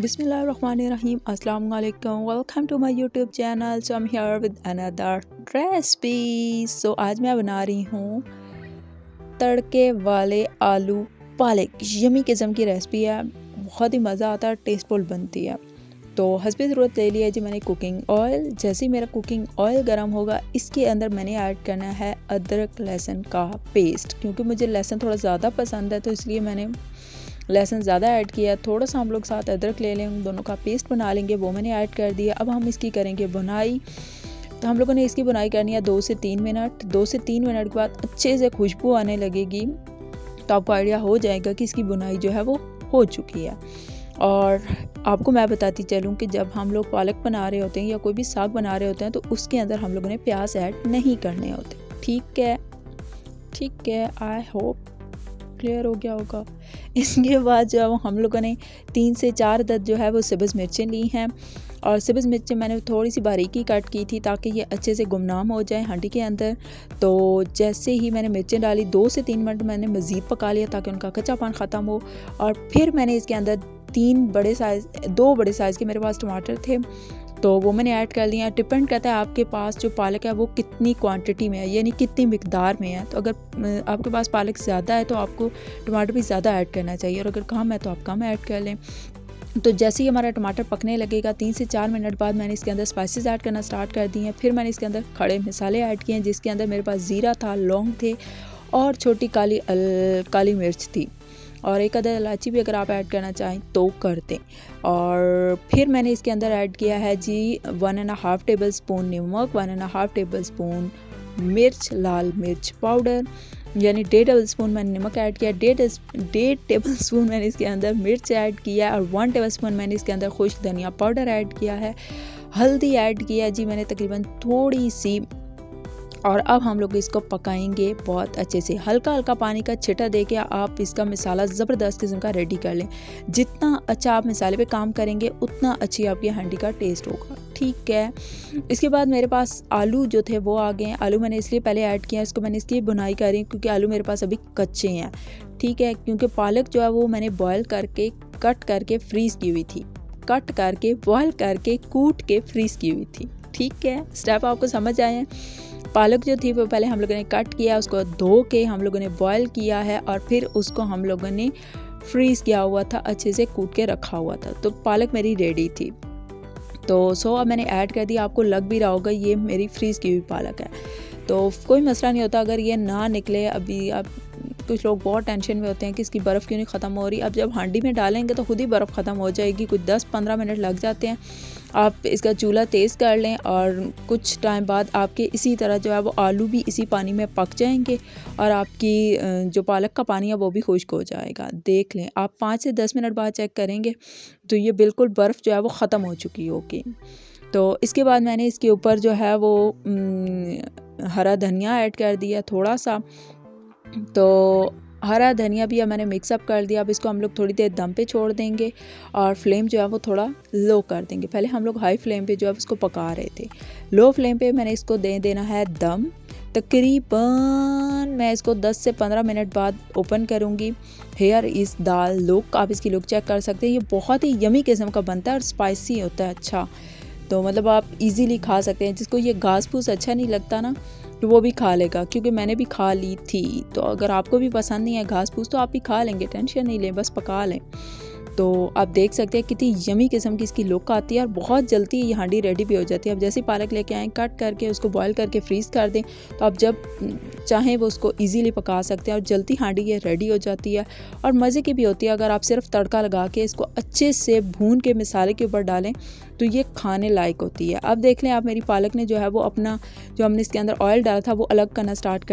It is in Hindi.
Bismillahirrahmanirrahim. Assalamu alaikum. Welcome to my YouTube channel. So I'm here with another recipe. So आज मैं बना रही हूँ तड़के वाले आलू पालक। यमी किस्म की रेसिपी है, बहुत ही मज़ा आता है, टेस्टफुल बनती है। तो हस्बे ज़रूरत ले लिया जी मैंने कुकिंग ऑयल। जैसे ही मेरा कुकिंग ऑयल गर्म होगा, इसके अंदर मैंने ऐड करना है अदरक लहसुन का पेस्ट। क्योंकि मुझे लहसुन थोड़ा ज़्यादा पसंद है तो इसलिए मैंने लहसुन ज़्यादा ऐड किया। थोड़ा सा हम लोग साथ अदरक ले लें, दोनों का पेस्ट बना लेंगे, वो मैंने ऐड कर दिया। अब हम इसकी करेंगे बुनाई। तो हम लोगों ने इसकी बुनाई करनी है 2 से 3 मिनट। 2 से 3 मिनट के बाद अच्छे से खुशबू आने लगेगी तो आपको आइडिया हो जाएगा कि इसकी बुनाई जो है वो हो चुकी है। और आपको मैं बताती चलूँ कि जब हम लोग पालक बना रहे होते हैं या कोई भी साग बना रहे होते हैं तो उसके अंदर हम लोगों ने प्याज ऐड नहीं करने होते। ठीक है, आई होप क्लियर हो गया होगा। इसके बाद जो हम लोगों ने 3 से 4 अदद जो है वो सब्ज़ मिर्चें ली हैं। और सब्ज़ मिर्चें मैंने थोड़ी सी बारीकी कट की थी ताकि ये अच्छे से गुमनाम हो जाए हांडी के अंदर। तो जैसे ही मैंने मिर्चें डाली 2 से 3 मिनट मैंने मज़ीद पका लिया ताकि उनका कच्चापन ख़त्म हो। और फिर मैंने इसके अंदर 2 बड़े साइज़ के मेरे पास टमाटर थे तो वो मैंने ऐड कर लिया। डिपेंड करता है आपके पास जो पालक है वो कितनी क्वांटिटी में है, यानी कितनी मिकदार में है। तो अगर आपके पास पालक ज़्यादा है तो आपको टमाटर भी ज़्यादा ऐड करना चाहिए, और अगर कम है तो आप कम ऐड कर लें। तो जैसे ही हमारा टमाटर पकने लगेगा 3 से 4 मिनट बाद मैंने इसके अंदर स्पाइसेस ऐड करना स्टार्ट कर दिए हैं। फिर मैंने इसके अंदर खड़े मसाले ऐड किए हैं, जिसके अंदर मेरे पास ज़ीरा था, लौंग थे और छोटी काली मिर्च थी, और 1 अदद इलायची भी अगर आप ऐड करना चाहें तो कर दें। और फिर मैंने इसके अंदर ऐड किया है जी 1.5 टेबल स्पून नमक, 1.5 टेबल स्पून मिर्च, लाल मिर्च पाउडर, यानी 1.5 टेबल स्पून मैंने नमक ऐड किया, 1.5 टेबल स्पून मैंने इसके अंदर मिर्च ऐड किया, और 1 टेबल स्पून मैंने इसके अंदर खुश्क धनिया पाउडर ऐड किया है। हल्दी ऐड किया जी मैंने तकरीबन थोड़ी सी। और अब हम लोग इसको पकाएंगे बहुत अच्छे से। हल्का हल्का पानी का छिटा देके आप इसका मसाला ज़बरदस्त किस्म का रेडी कर लें। जितना अच्छा आप मसाले पे काम करेंगे उतना अच्छी आपकी हांडी का टेस्ट होगा। ठीक है, इसके बाद मेरे पास आलू जो थे वो आ गए हैं। आलू मैंने इसलिए पहले ऐड किया, इसको मैंने इसकी बुनाई कर रही हूँ क्योंकि आलू मेरे पास अभी कच्चे हैं। ठीक है, क्योंकि पालक जो है वो मैंने बॉयल करके कट करके फ्रीज़ की हुई थी, कट करके बॉयल करके कूट के फ्रीज़ की हुई थी। ठीक है, स्टेप आपको समझ आए हैं। पालक जो थी वो पहले हम लोगों ने कट किया, उसको धो के हम लोगों ने बॉयल किया है, और फिर उसको हम लोगों ने फ्रीज़ किया हुआ था, अच्छे से कूट के रखा हुआ था। तो पालक मेरी रेडी थी। तो अब मैंने ऐड कर दिया। आपको लग भी रहा होगा ये मेरी फ्रीज़ की हुई पालक है, तो कोई मसला नहीं होता अगर ये ना निकले। अभी आप कुछ लोग बहुत टेंशन में होते हैं कि इसकी बर्फ़ क्यों नहीं ख़त्म हो रही। अब जब हांडी में डालेंगे तो खुद ही बर्फ़ ख़त्म हो जाएगी, कुछ 10-15 मिनट लग जाते हैं। आप इसका चूल्हा तेज़ कर लें और कुछ टाइम बाद आपके इसी तरह जो है वो आलू भी इसी पानी में पक जाएंगे, और आपकी जो पालक का पानी है वो भी खुश्क हो जाएगा। देख लें आप 5 से 10 मिनट बाद चेक करेंगे तो ये बिल्कुल बर्फ़ जो है वो ख़त्म हो चुकी होगी। तो इसके बाद मैंने इसके ऊपर जो है वो हरा धनिया ऐड कर दिया थोड़ा सा। तो हरा धनिया भी मैंने मिक्सअप कर दिया। अब इसको हम लोग थोड़ी देर दम पे छोड़ देंगे और फ्लेम जो है वो थोड़ा लो कर देंगे। पहले हम लोग हाई फ्लेम पे जो है उसको पका रहे थे, लो फ्लेम पे मैंने इसको देना है दम। तकरीबन मैं इसको 10 से 15 मिनट बाद ओपन करूँगी। हेयर इस दाल लुक, आप इसकी लुक चेक कर सकते हैं। ये बहुत ही यमी किस्म का बनता है और स्पाइसी होता है अच्छा। तो मतलब आप इजीली खा सकते हैं। जिसको ये घास फूस अच्छा नहीं लगता ना तो वो भी खा लेगा, क्योंकि मैंने भी खा ली थी। तो अगर आपको भी पसंद नहीं है घास फूस तो आप भी खा लेंगे, टेंशन नहीं लें, बस पका लें। तो आप देख सकते हैं कितनी यमी किस्म की इसकी लुक आती है और बहुत जल्दी ये हांडी रेडी भी हो जाती है। अब जैसे पालक लेके आएँ, कट करके उसको बॉयल करके फ्रीज़ कर दें तो आप जब चाहें वो उसको इजीली पका सकते हैं और जल्दी हांडी ये रेडी हो जाती है और मज़े की भी होती है। अगर आप सिर्फ तड़का लगा के इसको अच्छे से भून के मसाले के ऊपर डालें तो ये खाने लायक होती है। अब देख लें आप, मेरी पालक ने जो है वो अपना जो हमने इसके अंदर ऑयल डाला था वो अलग करना स्टार्ट कर